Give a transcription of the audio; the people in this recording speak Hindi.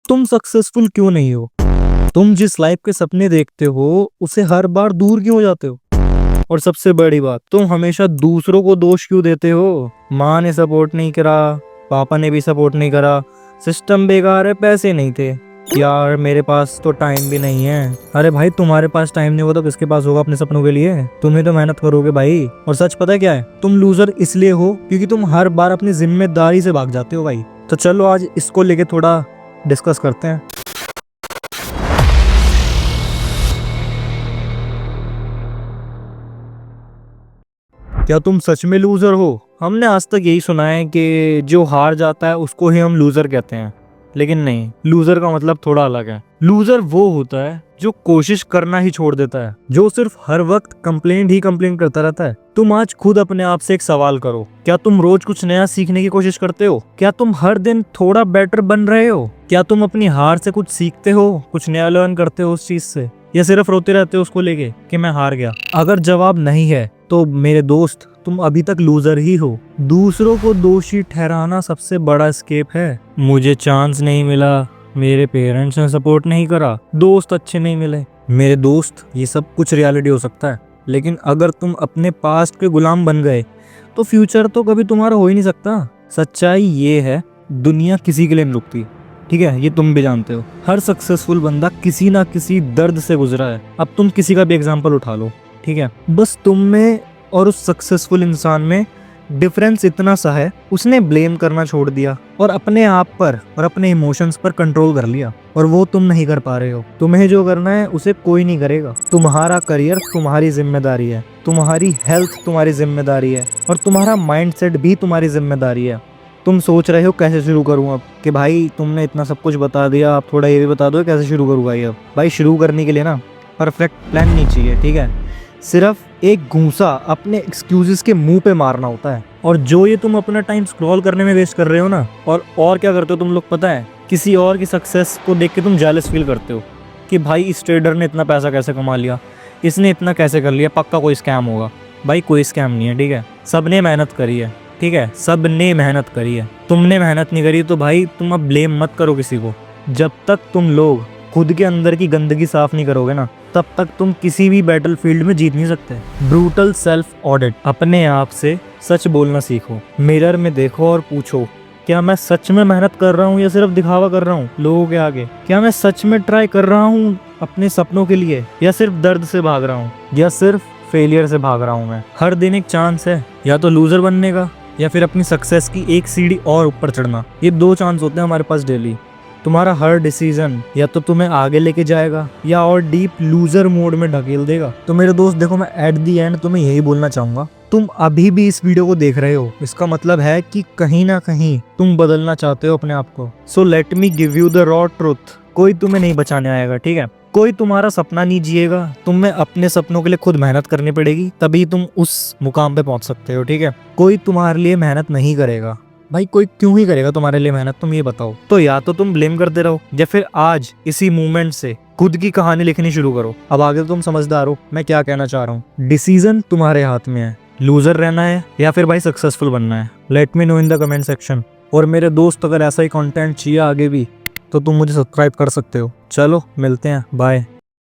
तुम सक्सेसफुल क्यों नहीं हो? तुम जिस लाइफ के सपने देखते हो उसे हर बार दूर क्यों हो जाते हो? और सबसे बड़ी बात, तुम हमेशा दूसरों को दोष क्यों देते हो? माँ ने सपोर्ट नहीं करा, पापा ने भी सपोर्ट नहीं करा, सिस्टम बेकार है, पैसे नहीं थे, यार मेरे पास तो टाइम भी नहीं है। अरे भाई, तुम्हारे पास टाइम नहीं होगा तो किसके पास होगा अपने सपनों के लिए? तुम ही तो मेहनत करोगे भाई। और सच पता है क्या है? तुम लूजर इसलिए हो क्योंकि तुम हर बार अपनी जिम्मेदारी से भाग जाते हो भाई। तो चलो आज इसको लेके थोड़ा डिस्कस करते हैं। क्या तुम सच में लूजर हो? हमने आज तक यही सुना है कि जो हार जाता है उसको ही हम लूजर कहते हैं, लेकिन नहीं, लूजर का मतलब थोड़ा अलग है। लूजर वो होता है जो कोशिश करना ही छोड़ देता है, जो सिर्फ हर वक्त कंप्लेंट करता रहता है। तुम आज खुद अपने आप से एक सवाल करो, क्या तुम रोज कुछ नया सीखने की कोशिश करते हो? क्या तुम हर दिन थोड़ा बेटर बन रहे हो? क्या तुम अपनी हार से कुछ सीखते हो, कुछ नया लर्न करते हो उस चीज से, या सिर्फ रोते रहते हो उसको लेके कि मैं हार गया? अगर जवाब नहीं है तो मेरे दोस्त, तुम अभी तक लूजर ही हो। दूसरों को दोषी ठहराना सबसे बड़ा एस्केप है। मुझे चांस नहीं मिला, मेरे पेरेंट्स ने सपोर्ट नहीं करा, दोस्त अच्छे नहीं मिले। मेरे दोस्त, ये सब कुछ रियलिटी हो सकता है, लेकिन अगर तुम अपने पास्ट के गुलाम बन गए तो फ्यूचर तो कभी तुम्हारा हो ही नहीं सकता। सच्चाई ये है, दुनिया किसी के लिए नहीं रुकती, ठीक है? ये तुम भी जानते हो। हर सक्सेसफुल बंदा किसी ना किसी दर्द से गुजरा है। अब तुम किसी का भी एग्जाम्पल उठा लो, ठीक है? बस तुम में और उस सक्सेसफुल इंसान में डिफरेंस इतना सा है, उसने ब्लेम करना छोड़ दिया और अपने आप पर और अपने इमोशंस पर कंट्रोल कर लिया, और वो तुम नहीं कर पा रहे हो। तुम्हें जो करना है उसे कोई नहीं करेगा। तुम्हारा करियर तुम्हारी जिम्मेदारी है, तुम्हारी हेल्थ तुम्हारी जिम्मेदारी है, और तुम्हारा माइंडसेट भी तुम्हारी जिम्मेदारी है। तुम सोच रहे हो कैसे शुरू करूँ अब, कि भाई तुमने इतना सब कुछ बता दिया, आप थोड़ा ये भी बता दो कैसे शुरू करूँ भाई। अब भाई, शुरू करने के लिए ना परफेक्ट प्लान नहीं चाहिए, ठीक है? सिर्फ एक घूंसा अपने एक्सक्यूजेस के मुंह पे मारना होता है। और जो ये तुम अपना टाइम स्क्रॉल करने में वेस्ट कर रहे हो ना, और क्या करते हो तुम लोग पता है? किसी और की सक्सेस को देख के तुम जेलस फील करते हो कि भाई इस ट्रेडर ने इतना पैसा कैसे कमा लिया, इसने इतना कैसे कर लिया, पक्का कोई स्कैम होगा। भाई कोई स्कैम नहीं है, ठीक है? सबने मेहनत करी है, ठीक है? सबने मेहनत करी है। तुमने मेहनत नहीं करी तो भाई तुम अब ब्लेम मत करो किसी को। जब तक तुम लोग खुद के अंदर की गंदगी साफ नहीं करोगे ना, तब तक तुम किसी भी बैटल फील्ड में जीत नहीं सकते। ब्रूटल सेल्फ ऑडिट, अपने आप से सच बोलना सीखो। मिरर में देखो और पूछो, क्या मैं सच में मेहनत कर रहा हूँ या सिर्फ दिखावा कर रहा हूँ लोगों के आगे? क्या मैं सच में ट्राई कर रहा हूँ अपने सपनों के लिए, या सिर्फ दर्द से भाग रहा हूँ, या सिर्फ फेलियर से भाग रहा हूँ मैं? हर दिन एक चांस है, या तो लूजर बनने का या फिर अपनी सक्सेस की एक सीढ़ी और ऊपर चढ़ना। ये दो चांस होते हैं हमारे पास डेली। तुम्हारा हर डिसीजन या तो तुम्हें आगे लेके जाएगा या और डीप लूजर मोड में ढकेल देगा। तो मेरे दोस्त देखो, मैं एट दी एंड तुम्हें यही बोलना चाहूंगा, तुम अभी भी इस वीडियो को देख रहे हो, इसका मतलब है कि कहीं ना कहीं तुम बदलना चाहते हो अपने आप को। So let me give you the raw truth, कोई तुम्हें नहीं बचाने आएगा, ठीक है? कोई तुम्हारा सपना नहीं जिएगा। तुम्हें अपने सपनों के लिए खुद मेहनत करनी पड़ेगी, तभी तुम उस मुकाम पे पहुंच सकते हो, ठीक है? कोई तुम्हारे लिए मेहनत नहीं करेगा। भाई कोई क्यों ही करेगा तुम्हारे लिए मेहनत, तुम ये बताओ। तो या तो तुम ब्लेम करते रहो, या फिर आज इसी मूवमेंट से खुद की कहानी लिखनी शुरू करो। अब आगे तो तुम समझदार हो मैं क्या कहना चाह रहा हूँ। डिसीजन तुम्हारे हाथ में है, लूजर रहना है या फिर भाई सक्सेसफुल बनना है। Let me know in the comment section. और मेरे दोस्त, अगर ऐसा ही कंटेंट चाहिए आगे भी तो तुम मुझे सब्सक्राइब कर सकते हो। चलो मिलते हैं, बाय।